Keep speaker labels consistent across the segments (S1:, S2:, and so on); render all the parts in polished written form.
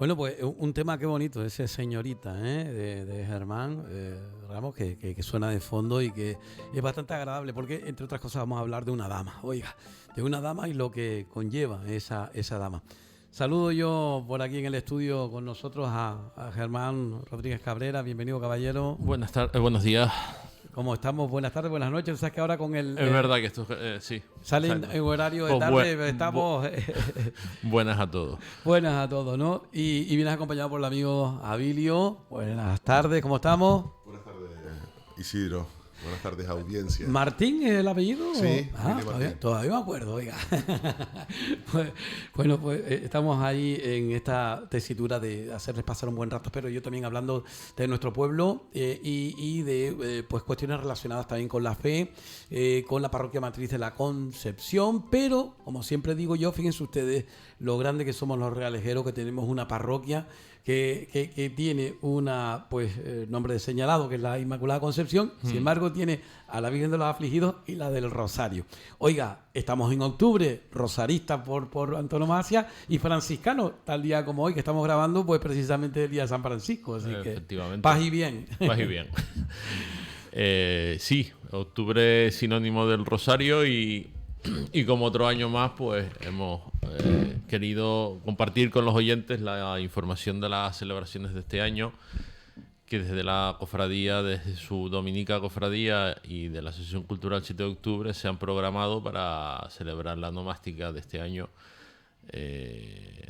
S1: Bueno, pues un tema que bonito, ese Señorita, de Germán Ramos, que suena de fondo y que es bastante agradable porque, entre otras cosas, vamos a hablar de una dama, oiga, de una dama y lo que conlleva esa dama. Saludo yo por aquí en el estudio con nosotros a Germán Rodríguez Cabrera. Bienvenido, caballero.
S2: Buenas tardes, buenos días.
S1: ¿Cómo estamos? Buenas tardes, buenas noches. ¿Sabes que ahora con el...
S2: Es verdad que esto sí.
S1: Salen en horario de
S2: Pues
S1: tarde, estamos...
S2: buenas a todos.
S1: Buenas a todos, ¿no? Y vienes acompañado por el amigo Abilio. Buenas tardes, ¿cómo estamos?
S3: Buenas tardes, Isidro. Buenas tardes, audiencia.
S1: ¿Martín es el apellido?
S3: Sí,
S1: todavía me acuerdo, oiga. Bueno, estamos ahí en esta tesitura de hacerles pasar un buen rato, pero yo también hablando de nuestro pueblo y de pues cuestiones relacionadas también con la fe, con la parroquia matriz de la Concepción, pero como siempre digo yo, fíjense ustedes lo grande que somos los realejeros, que tenemos una parroquia que tiene una nombre señalado, que es la Inmaculada Concepción. Sin embargo tiene a la Virgen de los Afligidos y la del Rosario. Oiga, estamos en octubre, rosarista por antonomasia y franciscano, tal día como hoy que estamos grabando, pues precisamente el día de San Francisco, así que paz y bien.
S2: Paz y bien. Sí, octubre es sinónimo del Rosario y como otro año más, pues hemos querido compartir con los oyentes la información de las celebraciones de este año, que desde la cofradía, desde su Dominica Cofradía y de la Asociación Cultural 7 de Octubre se han programado para celebrar la nomástica de este año,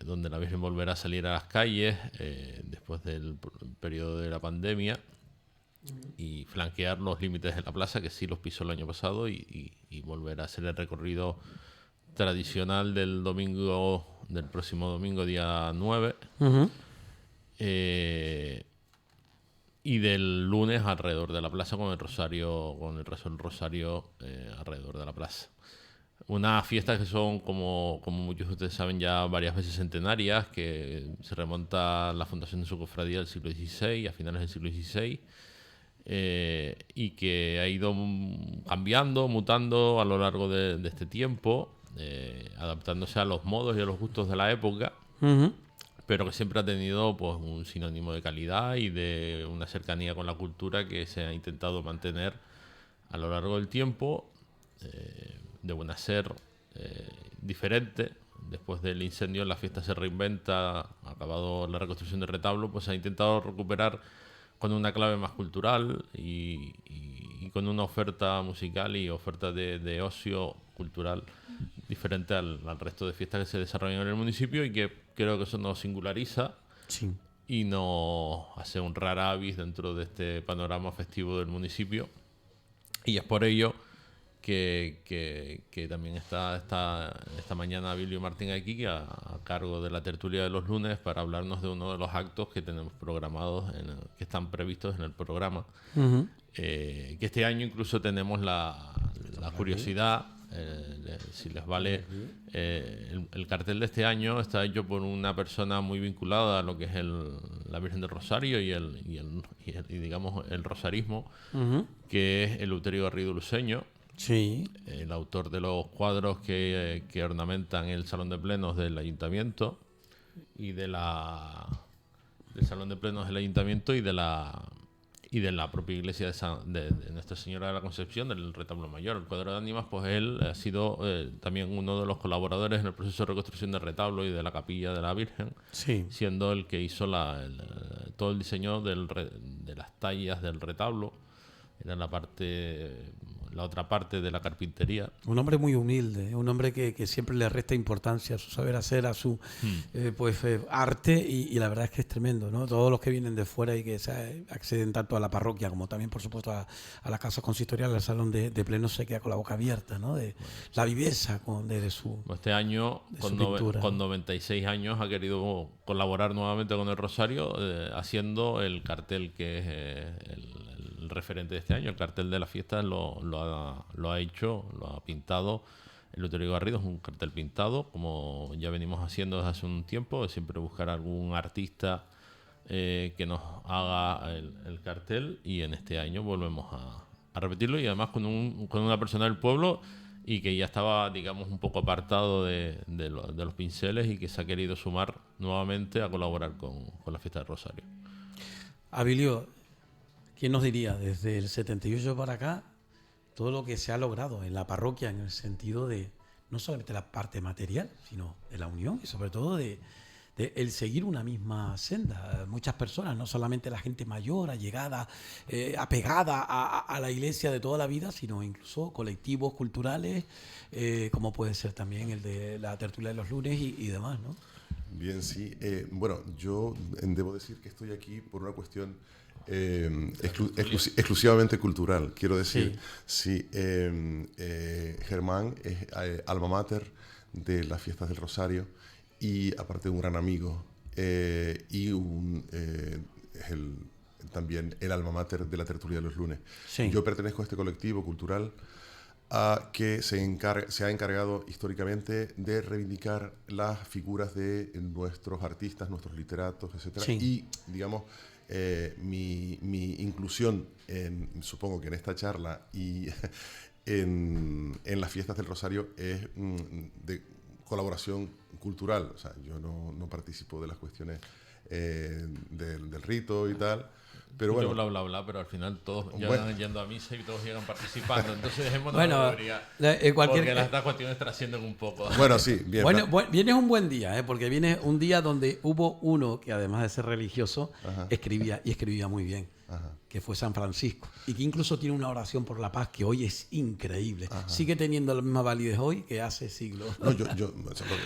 S2: donde la Virgen volverá a salir a las calles después del periodo de la pandemia y flanquear los límites de la plaza, que sí los pisó el año pasado, y volver a hacer el recorrido tradicional del próximo domingo, día 9, y del lunes alrededor de la plaza con el rosario, con el rezo del rosario alrededor de la plaza. Unas fiestas que son, como muchos de ustedes saben, ya varias veces centenarias, que se remonta a la fundación de su cofradía del siglo XVI, a finales del siglo XVI, y que ha ido cambiando, mutando a lo largo de este tiempo, adaptándose a los modos y a los gustos de la época, pero que siempre ha tenido pues un sinónimo de calidad y de una cercanía con la cultura que se ha intentado mantener a lo largo del tiempo, de buen hacer, diferente. Después del incendio la fiesta se reinventa, acabado la reconstrucción del retablo, pues se ha intentado recuperar con una clave más cultural y con una oferta musical y oferta de ocio cultural diferente al resto de fiestas que se desarrollan en el municipio, y que creo que eso nos singulariza y nos hace un rara avis dentro de este panorama festivo del municipio. Y es por ello que también está esta mañana Abilio Martín aquí a cargo de la tertulia de los lunes para hablarnos de uno de los actos que tenemos programados, que están previstos en el programa. Que este año incluso tenemos la curiosidad, si les vale, el cartel de este año está hecho por una persona muy vinculada a lo que es la Virgen del Rosario y digamos el rosarismo, que es Eleuterio Garrido Luceño.
S1: Sí.
S2: El autor de los cuadros que ornamentan el salón de plenos del ayuntamiento y del salón de plenos del ayuntamiento y de la propia iglesia de Nuestra Señora de la Concepción, del retablo mayor. El cuadro de ánimas, pues él ha sido también uno de los colaboradores en el proceso de reconstrucción del retablo y de la capilla de la Virgen, siendo el que hizo todo el diseño de las tallas del retablo. Era la otra parte de la carpintería.
S1: Un hombre muy humilde, un hombre que siempre le resta importancia a su saber hacer, a su arte, y la verdad es que es tremendo, ¿no? Todos los que vienen de fuera y que acceden tanto a la parroquia como también, por supuesto, a la casa consistorial, al salón de pleno, se queda con la boca abierta, ¿no? De la viveza de su
S2: Este año, con 96 años, ha querido colaborar nuevamente con el Rosario, haciendo el cartel que es el referente de este año. El cartel de la fiesta lo ha hecho, lo ha pintado Eleuterio Garrido. Es un cartel pintado, como ya venimos haciendo desde hace un tiempo, de siempre buscar algún artista que nos haga el cartel, y en este año volvemos a repetirlo, y además con una persona del pueblo y que ya estaba, digamos, un poco apartado de los pinceles y que se ha querido sumar nuevamente a colaborar con la fiesta del Rosario.
S1: Abilio, ¿quién nos diría desde el 78 para acá todo lo que se ha logrado en la parroquia en el sentido de no solamente la parte material, sino de la unión y sobre todo de el seguir una misma senda? Muchas personas, no solamente la gente mayor, allegada, apegada a la iglesia de toda la vida, sino incluso colectivos culturales, como puede ser también el de la tertulia de los lunes y demás, ¿no?
S3: Bien, sí. Bueno, yo debo decir que estoy aquí por una cuestión exclusivamente cultural. Quiero decir, sí, Germán es alma mater de las fiestas del Rosario y aparte un gran amigo y es también el alma mater de la tertulia de los lunes.
S1: Sí.
S3: Yo pertenezco a este colectivo cultural que se ha encargado históricamente de reivindicar las figuras de nuestros artistas, nuestros literatos, etc.
S1: Sí.
S3: Y, digamos, mi inclusión, supongo que en esta charla y en las fiestas del Rosario es de colaboración cultural. O sea, yo no participo de las cuestiones del rito y tal. Pero bueno,
S2: yo bla, pero al final todos
S3: bueno,
S2: llegan yendo a misa y todos llegan participando. Entonces dejemos
S1: Bueno,
S2: porque las cuestiones trascienden un poco.
S3: bueno, sí, bien.
S1: Bueno, vienes un buen día, porque vienes un día donde hubo uno que además de ser religioso, escribía muy bien, que fue San Francisco, y que incluso tiene una oración por la paz que hoy es increíble. Sigue teniendo la misma validez hoy que hace siglos.
S3: No, o sea,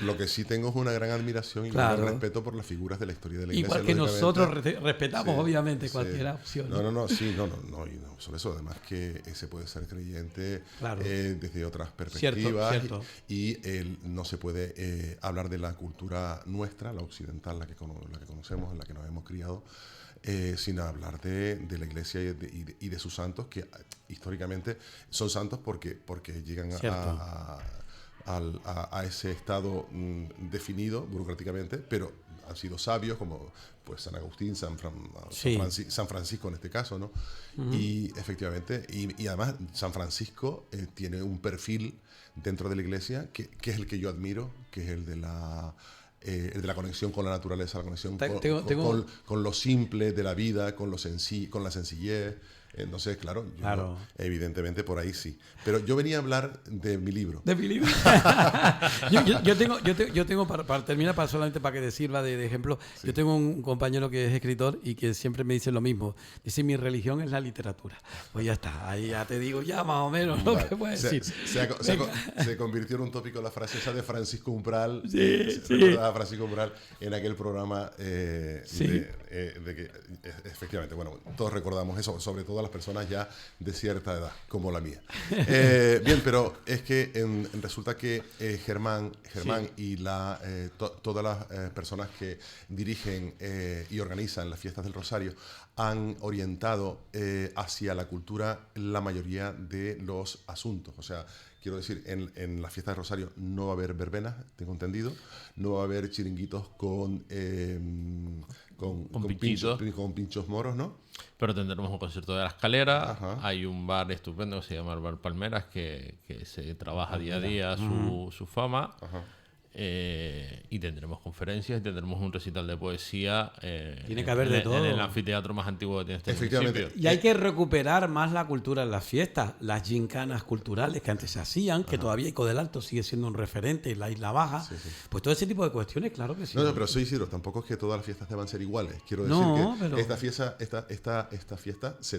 S3: lo que sí tengo es una gran admiración y un gran respeto por las figuras de la historia de la Iglesia.
S1: Igual que nosotros respetamos, obviamente, cualquier opción.
S3: No, sobre eso, además que se puede ser creyente desde otras perspectivas.
S1: Cierto.
S3: Y no se puede hablar de la cultura nuestra, la occidental, la que conocemos, en la que nos hemos criado, sin hablar de la Iglesia y de sus santos, que históricamente son santos porque llegan a ese estado definido burocráticamente, pero han sido sabios, como pues San Agustín, San Francisco en este caso, ¿no? Y efectivamente, y además San Francisco tiene un perfil dentro de la Iglesia que es el que yo admiro, que es el de la conexión con la naturaleza, la conexión con lo simple de la vida, con la sencillez. Entonces, claro, evidentemente por ahí sí. Pero yo venía a hablar de mi libro.
S1: ¿De mi libro? yo tengo para terminar, solamente para que te sirva de ejemplo, yo tengo un compañero que es escritor y que siempre me dice lo mismo. Dice, mi religión es la literatura. Pues ya está, ahí ya te digo ya más o menos lo que puedes decir.
S3: Se convirtió en un tópico la frase esa de Francisco Umbral. A Francisco Umbral en aquel programa de que efectivamente, bueno, todos recordamos eso, sobre todo a las personas ya de cierta edad, como la mía. Bien, pero es que resulta que Germán y todas las personas que dirigen y organizan las fiestas del Rosario han orientado hacia la cultura la mayoría de los asuntos. O sea, quiero decir, en la fiesta del Rosario no va a haber verbenas, tengo entendido, no va a haber chiringuitos con pinchos moros, ¿no?
S2: Pero tendremos un concierto de la Escalera. Hay un bar estupendo que se llama el Bar Palmeras, que se trabaja día a día su fama. Y tendremos conferencias y tendremos un recital de poesía.
S1: Tiene que haber de todo.
S2: En el anfiteatro más antiguo que tiene este municipio.
S1: Y hay que recuperar más la cultura en las fiestas, las gincanas culturales que antes se hacían, que todavía Ico del Alto sigue siendo un referente en la Isla Baja. Pues todo ese tipo de cuestiones, claro que sí.
S3: No, pero soy Isidro, tampoco es que todas las fiestas deban ser iguales. Quiero decir que esta fiesta se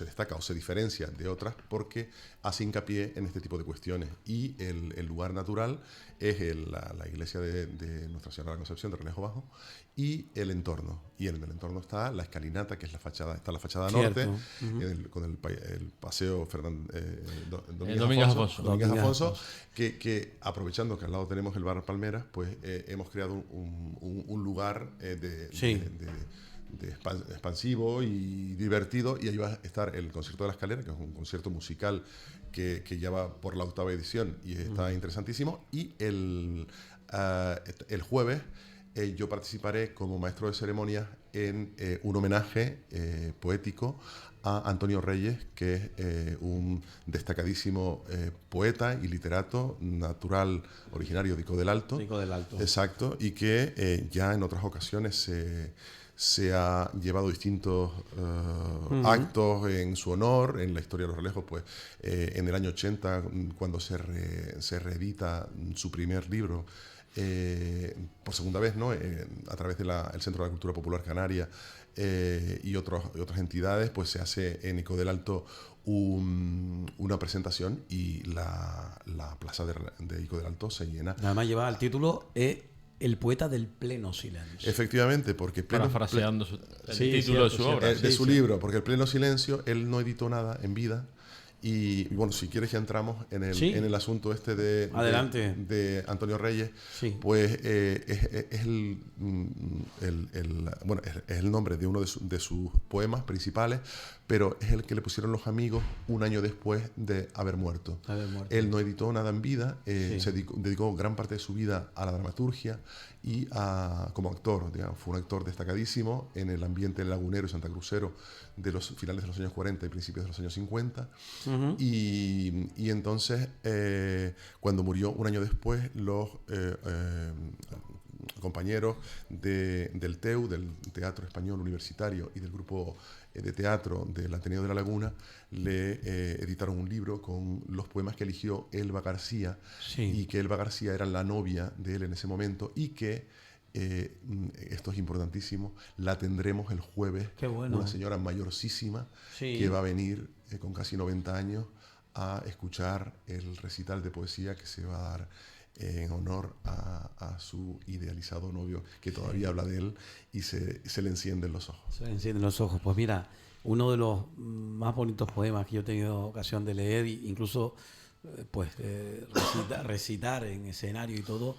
S3: destaca o se diferencia de otras porque hace hincapié en este tipo de cuestiones, y el lugar natural es la iglesia de Nuestra Señora de la Concepción de Renejo Bajo y el entorno, y en el entorno está la escalinata, que es la fachada norte, con el paseo Domínguez Afonso, que aprovechando que al lado tenemos el bar Palmeras, pues hemos creado un lugar expansivo y divertido, y ahí va a estar el concierto de la Escalera, que es un concierto musical que ya va por la 8ª edición y está interesantísimo, y el jueves yo participaré como maestro de ceremonias en un homenaje poético a Antonio Reyes, que es un destacadísimo poeta y literato natural, originario de Ico del Alto.
S1: Ico del Alto.
S3: Exacto, y que ya en otras ocasiones se ha llevado distintos actos en su honor. En la historia de los relejos, pues en el año 80, cuando se reedita su primer libro, por segunda vez, ¿no? A través del Centro de la Cultura Popular Canaria y otras entidades, pues se hace en Ico del Alto una presentación y la plaza de Ico del Alto se llena.
S1: Además lleva el título El poeta del pleno silencio.
S3: Efectivamente, porque
S2: parafraseando el título de su obra.
S3: De su libro, porque el pleno silencio, él no editó nada en vida. Y bueno, si quieres ya entramos en el asunto este de Antonio Reyes.
S1: Sí.
S3: Pues es el nombre de uno de sus poemas principales, pero es el que le pusieron los amigos un año después de haber muerto. Él no editó nada en vida, se dedicó gran parte de su vida a la dramaturgia y como actor, digamos, fue un actor destacadísimo en el ambiente lagunero y santacrucero de los finales de los años 40 y principios de los años 50. Y entonces, cuando murió un año después, los compañeros del TEU, del Teatro Español Universitario, y del grupo de teatro del Ateneo de la Laguna, le editaron un libro con los poemas que eligió Elba García, y que Elba García era la novia de él en ese momento, y que esto es importantísimo, la tendremos el jueves.
S1: Qué bueno.
S3: Una señora mayorcísima que va a venir con casi 90 años a escuchar el recital de poesía que se va a dar en honor a su idealizado novio, que todavía habla de él y se le encienden los ojos.
S1: Se le encienden los ojos. Pues mira, uno de los más bonitos poemas que yo he tenido ocasión de leer, incluso recitar en escenario y todo,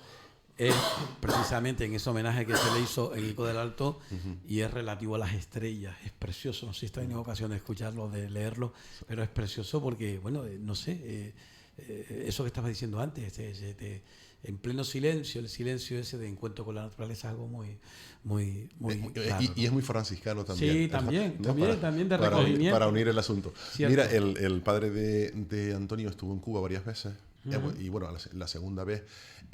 S1: es precisamente en ese homenaje que se le hizo en Ico del Alto, y es relativo a las estrellas. Es precioso, no sé si está en ocasión de escucharlo, de leerlo, pero es precioso porque, bueno, no sé, eso que estabas diciendo antes, en pleno silencio, el silencio ese de encuentro con la naturaleza es algo muy claro,
S3: y es muy franciscano también.
S1: Sí, también de recogimiento.
S3: Para unir el asunto.
S1: Cierto.
S3: Mira, el padre de Antonio estuvo en Cuba varias veces. Y bueno, la segunda vez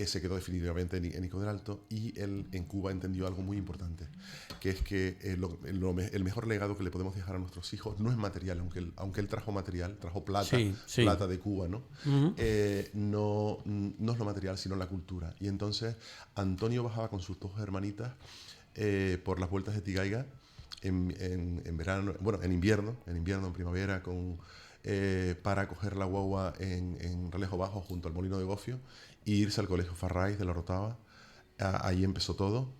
S3: se quedó definitivamente en Ico del Alto, y él en Cuba entendió algo muy importante, que es que el mejor legado que le podemos dejar a nuestros hijos no es material, aunque él trajo material, trajo plata, plata de Cuba, ¿no? No es lo material, sino la cultura. Y entonces Antonio bajaba con sus dos hermanitas por las vueltas de Tigaiga en verano, bueno, en invierno, en primavera, para coger la guagua en Relejo Bajo junto al Molino de Gofio e irse al Colegio Farráis de la Orotava. Ahí empezó todo,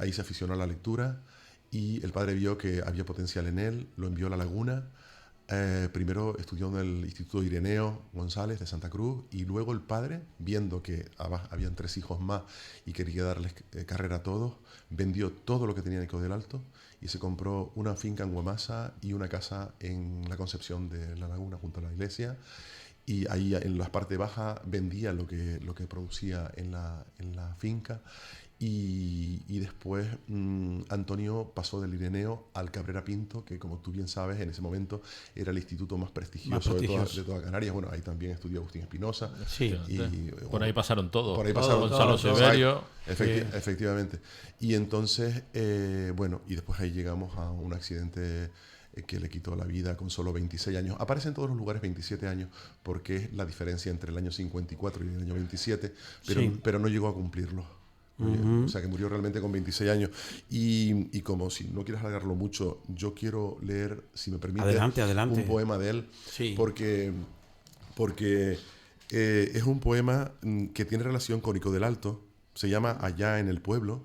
S3: ahí se aficionó a la lectura, y el padre vio que había potencial en él, lo envió a La Laguna. Primero estudió en el Instituto Ireneo González de Santa Cruz, y luego el padre, viendo que habían 3 hijos más y quería darles carrera a todos, vendió todo lo que tenía en Ico del Alto y se compró una finca en Guamasa y una casa en la Concepción de La Laguna junto a la iglesia, y ahí en la parte baja vendía lo que producía en la finca. Y después Antonio pasó del Ireneo al Cabrera Pinto, que, como tú bien sabes, en ese momento era el instituto más prestigioso de toda Canarias. Bueno, ahí también estudió Agustín Espinosa.
S2: Sí, por ahí pasaron todos.
S3: Por ahí pasaron
S2: Gonzalo Severio.
S3: Efectivamente. Y entonces, bueno, y después ahí llegamos a un accidente que le quitó la vida con solo 26 años. Aparece en todos los lugares 27 años, porque es la diferencia entre el año 54 y el año 27, pero no llegó a cumplirlo. O sea, que murió realmente con 26 años. Y como, si no quieres alargarlo mucho, yo quiero leer, si me permite,
S1: adelante.
S3: un poema de él, porque es un poema que tiene relación con Ico del Alto. Se llama Allá en el pueblo.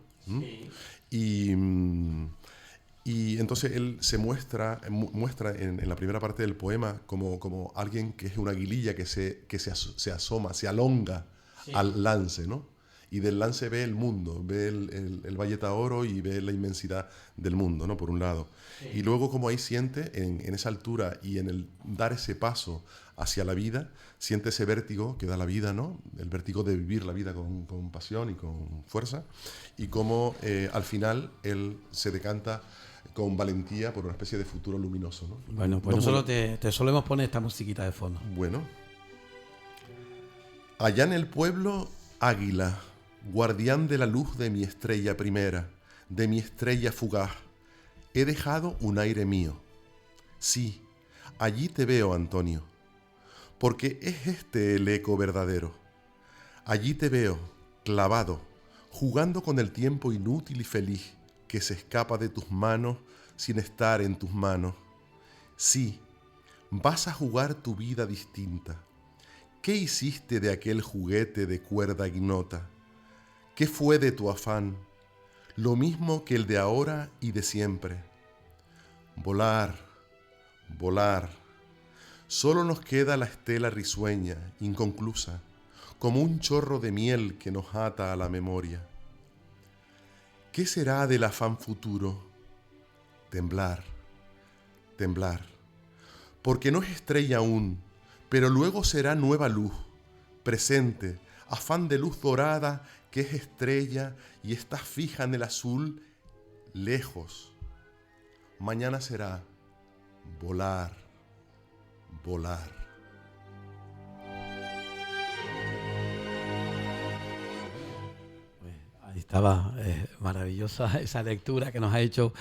S3: Y entonces él se muestra en la primera parte del poema como alguien que es una aguililla que se asoma, se alonga al lance, ¿no? y del lance ve el mundo, ve el Valle Taoro y ve la inmensidad del mundo, ¿no? Por un lado. Sí. Y luego como ahí siente en esa altura y en el dar ese paso hacia la vida, siente ese vértigo que da la vida, ¿no? El vértigo de vivir la vida con pasión y con fuerza, y cómo al final él se decanta con valentía por una especie de futuro luminoso, ¿no?
S1: Bueno, pues nosotros te solemos poner esta musiquita de fondo.
S3: Bueno. Allá en el pueblo, águila, guardián de la luz de mi estrella primera, de mi estrella fugaz, he dejado un aire mío. Sí, allí te veo, Antonio, porque es este el eco verdadero. Allí te veo, clavado, jugando con el tiempo inútil y feliz que se escapa de tus manos sin estar en tus manos. Sí, vas a jugar tu vida distinta. ¿Qué hiciste de aquel juguete de cuerda ignota? ¿Qué fue de tu afán? Lo mismo que el de ahora y de siempre. Volar, volar. Solo nos queda la estela risueña, inconclusa, como un chorro de miel que nos ata a la memoria. ¿Qué será del afán futuro? Temblar, temblar. Porque no es estrella aún, pero luego será nueva luz, presente, afán de luz dorada que es estrella y está fija en el azul, lejos. Mañana será volar, volar.
S1: Ahí estaba maravillosa esa lectura que nos ha hecho,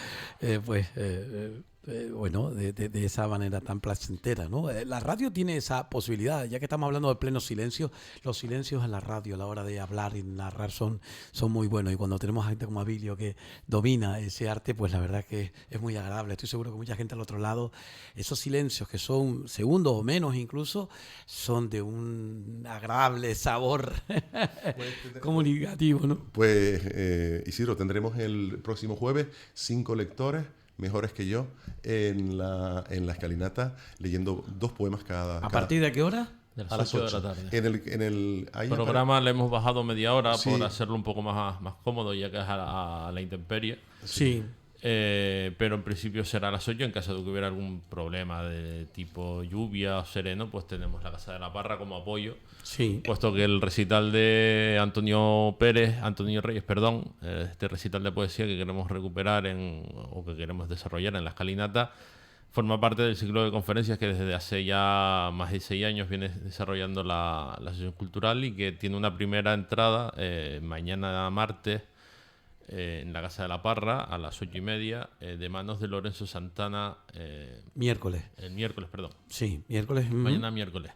S1: bueno, de esa manera tan placentera, ¿no? La radio tiene esa posibilidad, ya que estamos hablando de pleno silencio, los silencios en la radio a la hora de hablar y narrar son muy buenos, y cuando tenemos gente como Abilio que domina ese arte, pues la verdad que es muy agradable. Estoy seguro que mucha gente al otro lado, esos silencios que son segundos o menos incluso, son de un agradable sabor comunicativo, ¿no?
S3: Pues Isidro, tendremos el próximo jueves 5 lectores mejores que yo en la escalinata leyendo 2 poemas cada.
S1: ¿A partir de qué hora?
S2: A las 8 de la tarde.
S3: En el
S2: programa le hemos bajado media hora, sí, por hacerlo un poco más cómodo, ya que es a la intemperie.
S1: Sí.
S2: Pero en principio será a las 8. En caso de que hubiera algún problema de tipo lluvia o sereno, pues tenemos la Casa de la Parra como apoyo.
S1: Sí.
S2: Puesto que el recital de Antonio Reyes, este recital de poesía que queremos recuperar o que queremos desarrollar en la escalinata, forma parte del ciclo de conferencias que desde hace ya más de 6 años viene desarrollando la Asociación Cultural, y que tiene una primera entrada mañana martes en la Casa de la Parra a las 8:30 de manos de Lorenzo Santana.
S1: Miércoles.
S2: El miércoles, perdón.
S1: Sí, miércoles.
S2: Mañana miércoles.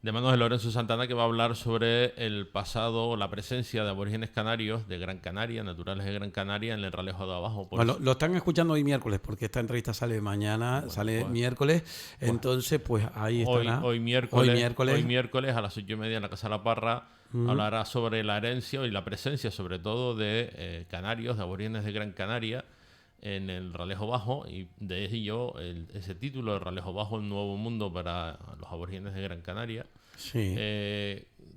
S2: De manos de Lorenzo Santana, que va a hablar sobre el pasado, la presencia de aborígenes canarios de Gran Canaria, naturales de Gran Canaria, en el Ralejo de Abajo.
S1: Bueno, lo están escuchando hoy miércoles, porque esta entrevista sale mañana, miércoles. Entonces, pues ahí estará.
S2: Hoy miércoles a las 8:30 en la Casa de la Parra hablará sobre la herencia y la presencia, sobre todo, de canarios, de aborígenes de Gran Canaria en el Ralejo Bajo, y de ello ese título de Ralejo Bajo, un nuevo mundo para los aborígenes de Gran Canaria,
S1: sí,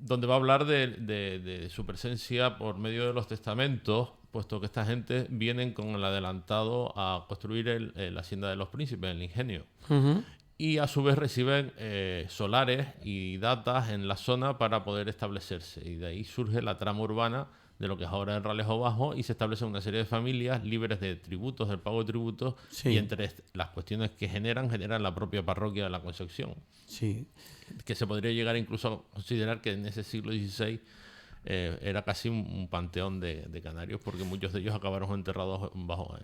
S2: donde va a hablar de su presencia por medio de los testamentos, puesto que esta gente vienen con el adelantado a construir la Hacienda de los Príncipes, el ingenio. Y a su vez reciben solares y datas en la zona para poder establecerse, y de ahí surge la trama urbana de lo que es ahora el Ralejo Bajo, y se establecen una serie de familias libres de tributos, del pago de tributos, sí, y entre las cuestiones que generan la propia parroquia de la Concepción.
S1: Sí.
S2: Que se podría llegar incluso a considerar que en ese siglo XVI era casi un panteón de canarios, porque muchos de ellos acabaron enterrados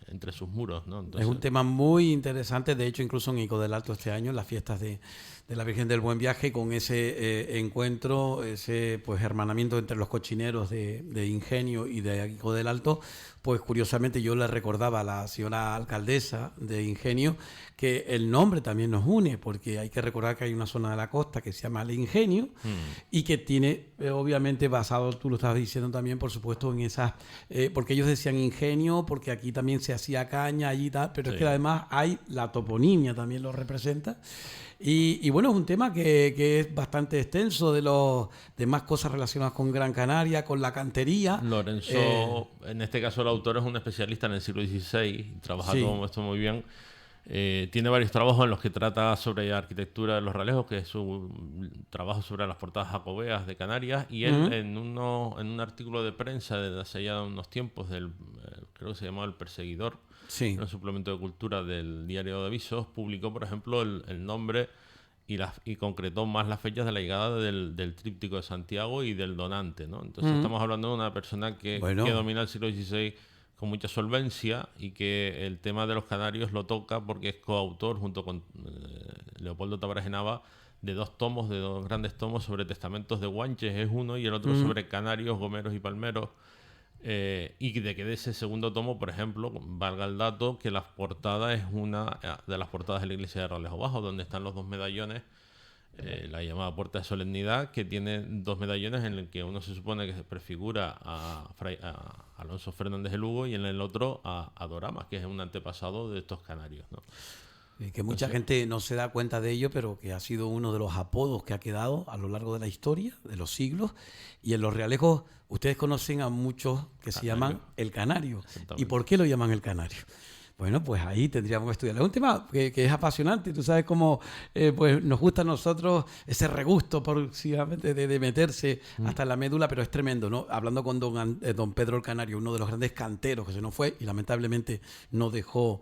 S2: entre sus muros, ¿no? Entonces,
S1: es un tema muy interesante. De hecho, incluso en Ico del Alto este año, las fiestas de la Virgen del Buen Viaje, con ese encuentro, ese pues hermanamiento entre los cochineros de Ingenio y de Ico del Alto, pues curiosamente yo le recordaba a la señora alcaldesa de Ingenio que el nombre también nos une, porque hay que recordar que hay una zona de la costa que se llama el Ingenio y que tiene, obviamente, basado, tú lo estabas diciendo también, por supuesto, en esas, porque ellos decían ingenio, porque aquí también se hacía caña, allí tal, pero sí, es que además hay la toponimia también lo representa. Y bueno, es un tema que es bastante extenso de los demás cosas relacionadas con Gran Canaria, con la cantería.
S2: Lorenzo, en este caso el autor es un especialista en el siglo XVI, y trabaja todo esto muy bien. Tiene varios trabajos en los que trata sobre arquitectura de los realejos, que es su trabajo sobre las portadas jacobeas de Canarias, y él en un artículo de prensa de hace ya unos tiempos, creo que se llamaba El Perseguidor, en un suplemento de cultura del Diario de Avisos, publicó, por ejemplo, el nombre y concretó más las fechas de la llegada del tríptico de Santiago y del donante, ¿no? Entonces estamos hablando de una persona que domina el siglo XVI con mucha solvencia, y que el tema de los canarios lo toca porque es coautor junto con Leopoldo Tavares de Nava de dos grandes tomos sobre testamentos de Guanches, es uno, y el otro sobre canarios, gomeros y palmeros. Y de ese segundo tomo, por ejemplo, valga el dato que la portada es una de las portadas de la iglesia de Ralejo Bajo, donde están los dos medallones, la llamada Puerta de Solemnidad, que tiene dos medallones en el que uno se supone que se prefigura a Alonso Fernández de Lugo, y en el otro a Doramas, que es un antepasado de estos canarios, ¿no?
S1: Y que mucha gente no se da cuenta de ello, pero que ha sido uno de los apodos que ha quedado a lo largo de la historia, de los siglos. Y en los realejos, ustedes conocen a muchos que se llaman el Canario. ¿Y por qué lo llaman el Canario? Bueno, pues ahí tendríamos que estudiar. Es un tema que es apasionante. Tú sabes cómo pues nos gusta a nosotros ese regusto de meterse hasta en la médula, pero es tremendo, ¿no? Hablando con don Pedro el Canario, uno de los grandes canteros que se nos fue y lamentablemente no dejó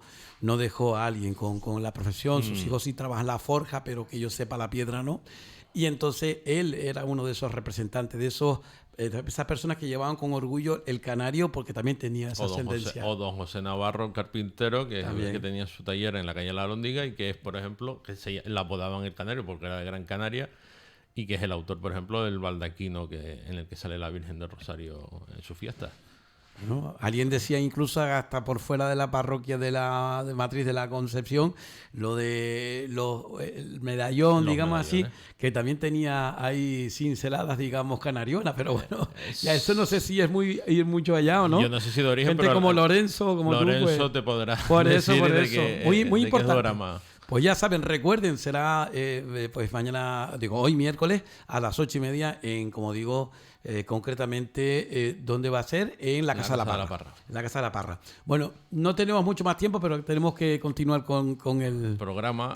S1: a alguien con la profesión. Sus hijos sí trabajan la forja, pero que yo sepa la piedra no. Y entonces él era uno de esos representantes, de esas personas que llevaban con orgullo el Canario, porque también tenía esa ascendencia.
S2: O don José Navarro, carpintero, que es el que tenía su taller en la calle La Alhóndiga, y que es, por ejemplo, que la apodaban el Canario porque era de Gran Canaria, y que es el autor, por ejemplo, del baldaquino en el que sale la Virgen del Rosario en su fiesta.
S1: ¿No? Alguien decía incluso hasta por fuera de la parroquia de Matriz de la Concepción, el medallón, digamos así, que también tenía ahí cinceladas, digamos, canarionas, pero bueno, ya eso no sé si es ir mucho allá o no.
S2: Yo no sé si de origen,
S1: gente pero como Lorenzo, como
S2: Lorenzo
S1: tú, pues,
S2: te podrá
S1: por eso,
S2: decir
S1: muy importante.
S2: Pues
S1: ya saben, recuerden, será pues mañana, hoy miércoles a las 8:30 en, como digo, concretamente, ¿dónde va a ser? En la Casa de la Parra. En la Casa de la Parra. Bueno, no tenemos mucho más tiempo, pero tenemos que continuar con el programa.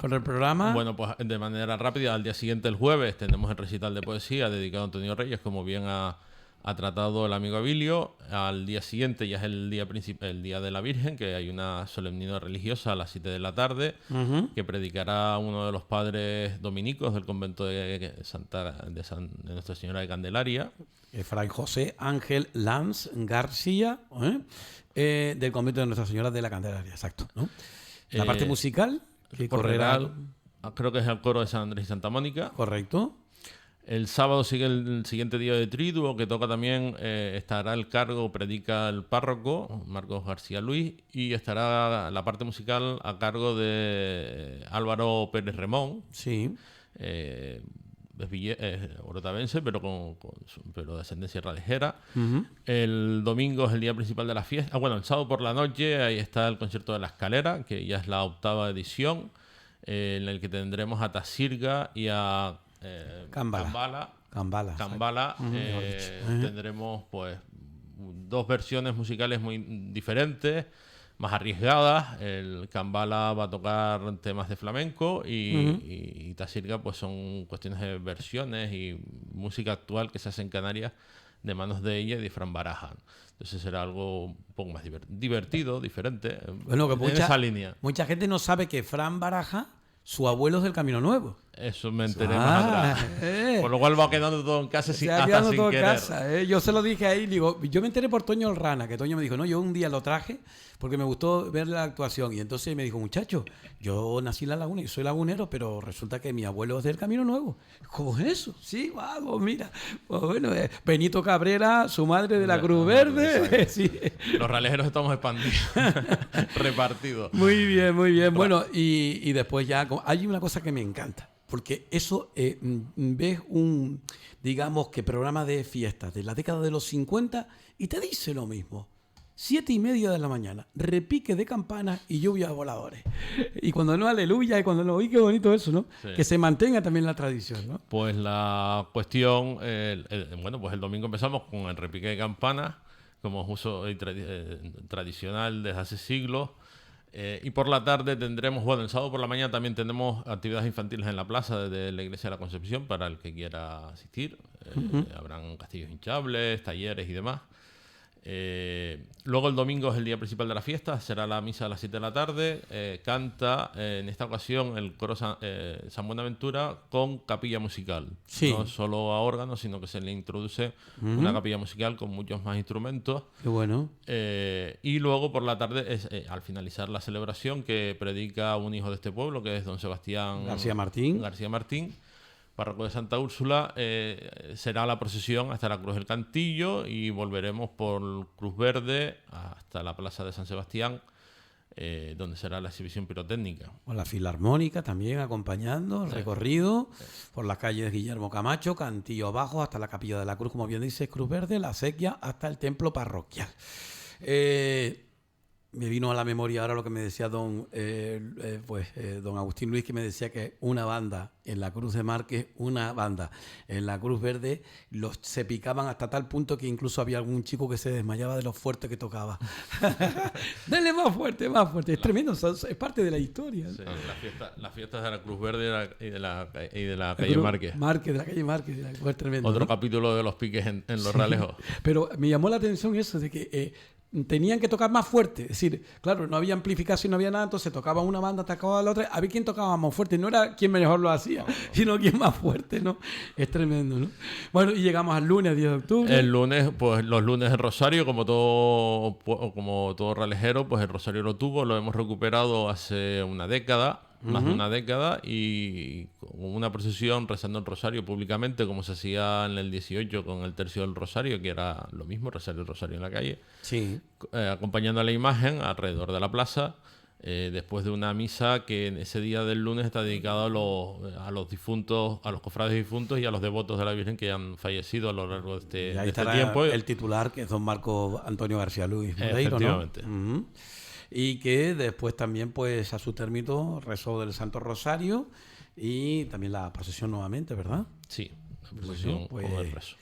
S2: Bueno, pues de manera rápida, al día siguiente, el jueves, tenemos el recital de poesía dedicado a Antonio Reyes, como bien ha tratado el amigo Abilio. Al día siguiente ya es el día de la Virgen, que hay una solemnidad religiosa a las 7 de la tarde, que predicará uno de los padres dominicos del convento de Nuestra Señora de Candelaria.
S1: Fray José Ángel Lanz García, del convento de Nuestra Señora de la Candelaria, exacto, ¿no? La parte musical que correrá,
S2: creo que es el coro de San Andrés y Santa Mónica.
S1: Correcto.
S2: El sábado sigue el siguiente día de triduo, que toca también, estará el cargo, predica el párroco, Marcos García Luis, y estará la parte musical a cargo de Álvaro Pérez Remón.
S1: Sí.
S2: Orotavense, pero de ascendencia ralejera. El domingo es el día principal de la fiesta. El sábado por la noche ahí está el concierto de La Escalera, que ya es la 8ª edición, en el que tendremos a Tasirga y a Cambala. Tendremos pues dos versiones musicales muy diferentes, más arriesgadas. El Cambala va a tocar temas de flamenco y Tasirga pues son cuestiones de versiones y música actual que se hace en Canarias de manos de ella y de Fran Baraja. Entonces será algo un poco más divertido, diferente,
S1: bueno, que
S2: en esa línea.
S1: Mucha gente no sabe que Fran Baraja, su abuelo es del Camino Nuevo.
S2: Eso me enteré más atrás. Por lo cual va quedando todo en casa sin querer.
S1: Casa, Yo se lo dije ahí, digo, yo me enteré por Toño Olrana, que Toño me dijo, no, yo un día lo traje porque me gustó ver la actuación. Y entonces me dijo, muchacho, yo nací en La Laguna y soy lagunero, pero resulta que mi abuelo es del Camino Nuevo. ¿Cómo es eso? Sí, vago, mira. Pues bueno, Benito Cabrera, su madre de la Cruz Verde. Sí.
S2: Los ralejeros estamos expandidos, repartidos.
S1: Muy bien, muy bien. Bueno, y después ya, hay una cosa que me encanta. Porque eso, ves digamos que programa de fiestas de la década de los 50 y te dice lo mismo. 7:30 de la mañana, repique de campanas y lluvia de voladores. Y cuando no, aleluya, y cuando no, oí, qué bonito eso, ¿no?
S2: Sí.
S1: Que se mantenga también la tradición, ¿no?
S2: Pues la cuestión, bueno, pues el domingo empezamos con el repique de campanas, como es uso tradicional desde hace siglos. Y por la tarde tendremos, bueno, el sábado por la mañana también tendremos actividades infantiles en la plaza de la Iglesia de la Concepción para el que quiera asistir. Habrán castillos hinchables, talleres y demás. Luego el domingo es el día principal de la fiesta, será la misa a las 7 de la tarde. Canta en esta ocasión el coro San Buenaventura con capilla musical.
S1: Sí.
S2: No solo a órgano, sino que se le introduce una capilla musical con muchos más instrumentos.
S1: Qué bueno.
S2: Y luego por la tarde, al finalizar la celebración, que predica un hijo de este pueblo, que es don Sebastián
S1: García Martín, párroco de Santa Úrsula, será la procesión hasta la Cruz del Cantillo y volveremos por Cruz Verde hasta la Plaza de San Sebastián, donde será la exhibición pirotécnica. Con la Filarmónica también acompañando el recorrido por las calles de Guillermo Camacho, Cantillo abajo hasta la Capilla de la Cruz, como bien dice, Cruz Verde, la Acequia hasta el templo parroquial. Me vino a la memoria ahora lo que me decía don Agustín Luis, que me decía que una banda en la Cruz de Márquez, una banda en la Cruz Verde, se picaban hasta tal punto que incluso había algún chico que se desmayaba de lo fuerte que tocaba. Dale más fuerte, más fuerte. Es tremendo, es parte de la historia.
S2: Sí, las fiestas de la Cruz Verde y de la calle Márquez.
S1: De la calle Márquez, fue tremendo.
S2: Otro
S1: ¿no?
S2: capítulo de los piques en los Realejos.
S1: Pero me llamó la atención eso de que tenían que tocar más fuerte. Es decir, claro, no había amplificación, no había nada, entonces tocaba una banda, tocaba la otra, a ver quién tocaba más fuerte. No era quien mejor lo hacía, sino quien más fuerte, ¿no? Es tremendo, ¿no? Bueno, y llegamos al lunes, 10 de octubre.
S2: El lunes, pues los lunes el Rosario, como todo realejero, pues el Rosario lo tuvo, lo hemos recuperado hace una década. Más de una década, y con una procesión rezando el Rosario públicamente, como se hacía en el 18 con el tercio del Rosario, que era lo mismo, rezar el Rosario en la calle,
S1: Sí.
S2: acompañando a la imagen alrededor de la plaza, después de una misa que en ese día del lunes está dedicada a los difuntos, a los cofrades difuntos y a los devotos de la Virgen que han fallecido a lo largo de
S1: Y ahí
S2: este
S1: estará
S2: tiempo.
S1: el titular, que es don Marco Antonio García Luis Moreiro,
S2: Efectivamente.
S1: ¿no? Y que después también, pues, a su término rezó del Santo Rosario y también la procesión nuevamente, ¿verdad?
S2: Sí, la procesión con el rezo.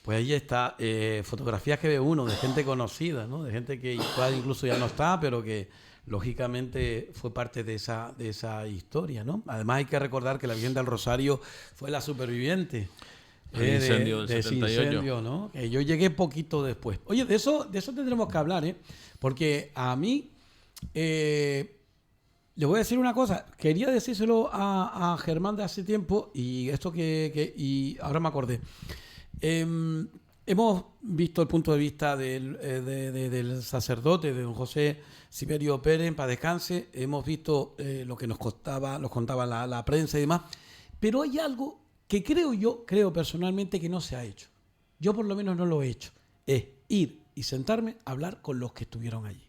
S1: Pues ahí está, fotografías que ve uno de gente conocida, ¿no? De gente que igual incluso ya no está, pero que lógicamente fue parte de esa historia, ¿no? Además hay que recordar que la Virgen del Rosario fue la superviviente.
S2: El incendio del
S1: de ese
S2: 78.
S1: incendio, ¿no? Que yo llegué poquito después. Oye, de eso tendremos que hablar, ¿eh? Porque a mí, le voy a decir una cosa. Quería decírselo a Germán de hace tiempo, y esto y ahora me acordé. Hemos visto el punto de vista del sacerdote, de don José Siberio Pérez, en paz descanse. Hemos visto lo que nos contaba la prensa y demás. Pero hay algo que creo personalmente que no se ha hecho. Yo por lo menos no lo he hecho. Es ir y sentarme a hablar con los que estuvieron allí.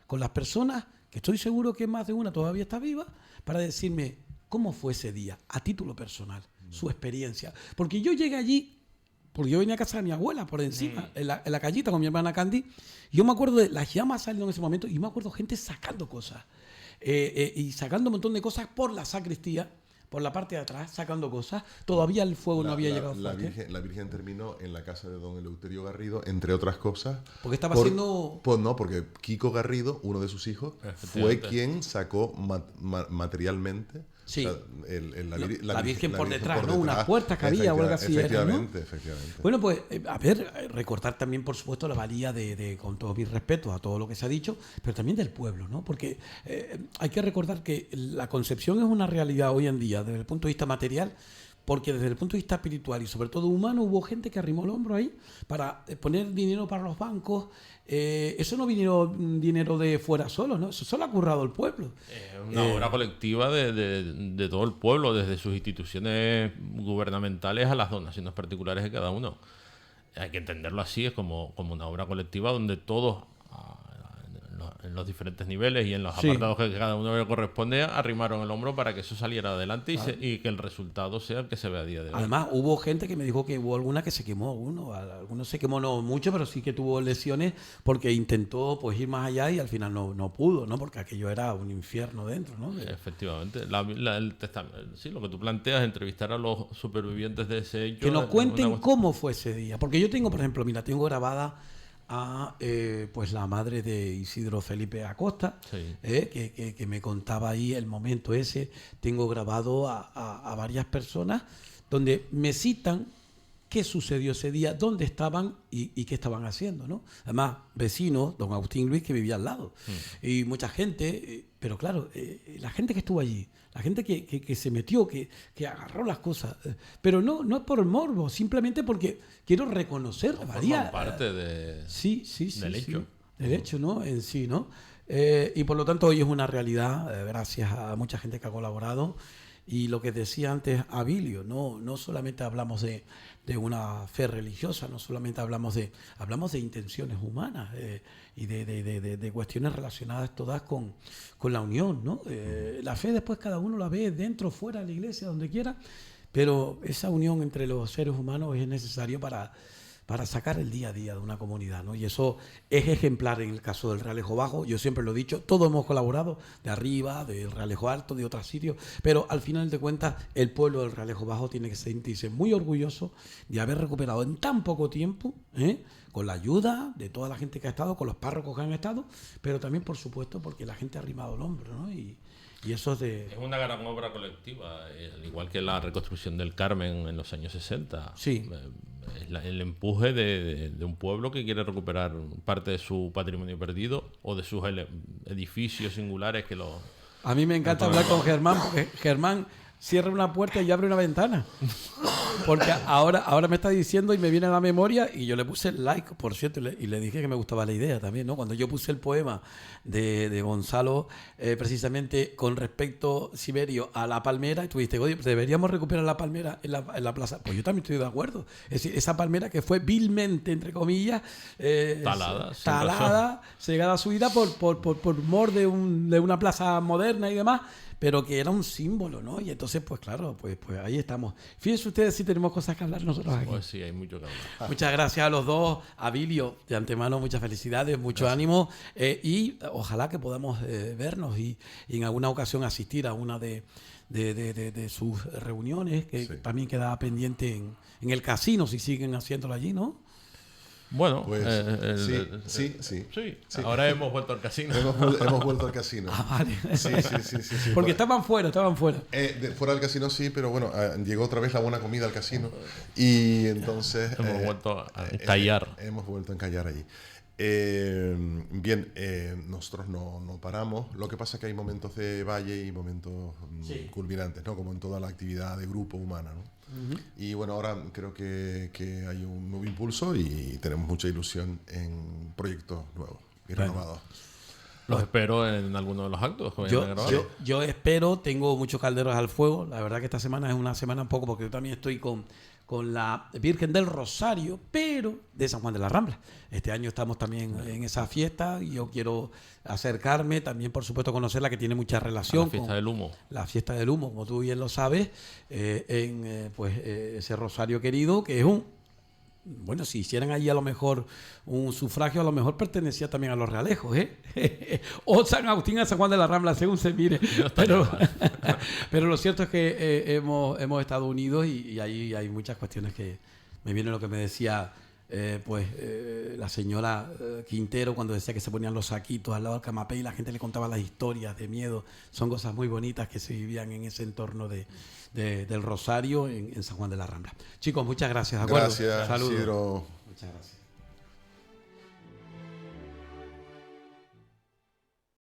S1: Con las personas, que estoy seguro que más de una todavía está viva, para decirme cómo fue ese día, a título personal, su experiencia. Porque yo llegué allí, porque yo venía a casa de mi abuela por encima, en la callita con mi hermana Candy, y yo me acuerdo de las llamas saliendo en ese momento, y me acuerdo gente sacando cosas, y sacando un montón de cosas por la sacristía, por la parte de atrás, sacando cosas. Todavía el fuego no había llegado fuerte.
S3: La Virgen terminó en la casa de don Eleuterio Garrido, entre otras cosas.
S1: Porque estaba haciendo...
S3: Pues no, porque Kiko Garrido, uno de sus hijos, fue quien sacó materialmente...
S1: Sí,
S3: o sea,
S1: la Virgen por detrás, ¿no? Unas puertas que había o algo así.
S3: Efectivamente.
S1: Bueno, pues, a ver, recordar también, por supuesto, la valía con todo mi respeto a todo lo que se ha dicho, pero también del pueblo, ¿no? Porque hay que recordar que la Concepción es una realidad hoy en día, desde el punto de vista material, porque desde el punto de vista espiritual y sobre todo humano hubo gente que arrimó el hombro ahí para poner dinero para los bancos. Eso no vino dinero de fuera solo, ¿no? Eso solo ha currado el pueblo.
S2: Una obra colectiva de todo el pueblo, desde sus instituciones gubernamentales a las donaciones particulares de cada uno. Hay que entenderlo así, es como una obra colectiva donde todos, en los diferentes niveles y en los
S1: Sí.
S2: apartados que cada uno le corresponde, arrimaron el hombro para que eso saliera adelante y que el resultado sea el que se ve a día de hoy.
S1: Además, hubo gente que me dijo que hubo alguna que se quemó, algunos se quemó no mucho, pero sí que tuvo lesiones porque intentó pues ir más allá y al final no pudo, ¿no? Porque aquello era un infierno dentro, ¿no?
S2: Efectivamente. Sí, lo que tú planteas, entrevistar a los supervivientes de ese hecho.
S1: Que nos
S2: es
S1: cuenten
S2: una-
S1: cómo fue ese día. Porque yo tengo, por ejemplo, mira, tengo grabada a pues la madre de Isidro Felipe Acosta,
S2: Sí.
S1: que me contaba ahí el momento ese. Tengo grabado a varias personas donde me citan qué sucedió ese día, dónde estaban y qué estaban haciendo, ¿no? Además, vecinos, don Agustín Luis, que vivía al lado. Y mucha gente, pero claro, la gente que estuvo allí, la gente que se metió, que agarró las cosas, pero no es por el morbo, simplemente porque quiero reconocer la valía.
S2: Forman parte de,
S1: Sí,
S2: del hecho.
S1: del hecho, ¿no? En sí, ¿no? Y por lo tanto hoy es una realidad, gracias a mucha gente que ha colaborado. Y lo que decía antes Abilio, no solamente hablamos de una fe religiosa, no solamente hablamos de intenciones humanas y de cuestiones relacionadas todas con la unión, ¿no? La fe después cada uno la ve dentro, fuera de la iglesia, donde quiera, pero esa unión entre los seres humanos es necesario para sacar el día a día de una comunidad, ¿no? Y eso es ejemplar en el caso del Realejo Bajo. Yo siempre lo he dicho, todos hemos colaborado, de arriba, del Realejo Alto, de otros sitios, pero al final de cuentas el pueblo del Realejo Bajo tiene que sentirse muy orgulloso de haber recuperado en tan poco tiempo, con la ayuda de toda la gente que ha estado, con los párrocos que han estado, pero también, por supuesto, porque la gente ha arrimado el hombro, ¿no? Y eso
S2: Es una gran obra colectiva, al igual que la reconstrucción del Carmen en los años 60.
S1: Sí.
S2: Es el empuje de un pueblo que quiere recuperar parte de su patrimonio perdido o de sus edificios singulares que lo...
S1: A mí me encanta hablar con Germán, porque Germán cierra una puerta y abre una ventana. Porque ahora me está diciendo y me viene a la memoria, y yo le puse like, por cierto, y le dije que me gustaba la idea también, ¿no? Cuando yo puse el poema de Gonzalo, precisamente con respecto, Siberio, a la palmera, y tú dijiste, oye, deberíamos recuperar la palmera en la plaza. Pues yo también estoy de acuerdo. Es decir, esa palmera que fue vilmente, entre comillas, talada, cegada a su vida por mor de una plaza moderna y demás, pero que era un símbolo, ¿no? Y entonces, pues claro, pues ahí estamos. Fíjense ustedes si tenemos cosas que hablar nosotros aquí.
S2: Pues sí, hay mucho que hablar.
S1: Muchas gracias a los dos. A Vilio, de antemano, muchas felicidades, mucho ánimo. Y ojalá que podamos vernos y en alguna ocasión asistir a una de sus reuniones, que también queda pendiente en el casino, si siguen haciéndolo allí, ¿no?
S2: Bueno,
S3: Pues, sí.
S2: Ahora hemos vuelto al casino.
S3: Hemos vuelto al casino.
S1: Vale.
S3: Sí.
S1: Porque estaban fuera.
S3: Fuera del casino sí, pero bueno, llegó otra vez la buena comida al casino y entonces...
S2: Hemos vuelto a encallar.
S3: Hemos vuelto a encallar allí. Bien, nosotros no paramos. Lo que pasa es que hay momentos de valle y momentos culminantes, ¿no? Como en toda la actividad de grupo humana, ¿no? Y bueno, ahora creo que hay un nuevo impulso y tenemos mucha ilusión en proyectos nuevos y renovados.
S2: Los espero en alguno de los actos que vayan a grabar.
S1: Yo espero, tengo muchos calderos al fuego. La verdad que esta semana es una semana un poco, porque yo también estoy con la Virgen del Rosario, pero de San Juan de la Rambla. Este año estamos también en esa fiesta y yo quiero acercarme, también por supuesto conocerla, que tiene mucha relación.
S2: La fiesta del humo.
S1: La fiesta del humo, como tú bien lo sabes, ese Rosario querido, que es bueno, si hicieran allí a lo mejor un sufragio, a lo mejor pertenecía también a los Realejos, o San Agustín a San Juan de la Rambla, según se mire. Pero lo cierto es que hemos estado unidos y ahí hay muchas cuestiones que me viene lo que me decía la señora Quintero cuando decía que se ponían los saquitos al lado del canapé y la gente le contaba las historias de miedo. Son cosas muy bonitas que se vivían en ese entorno del Rosario en San Juan de la Rambla. Chicos, muchas gracias. ¿De acuerdo?
S3: Gracias,
S1: Saludos.
S3: Isidro.
S1: Muchas gracias.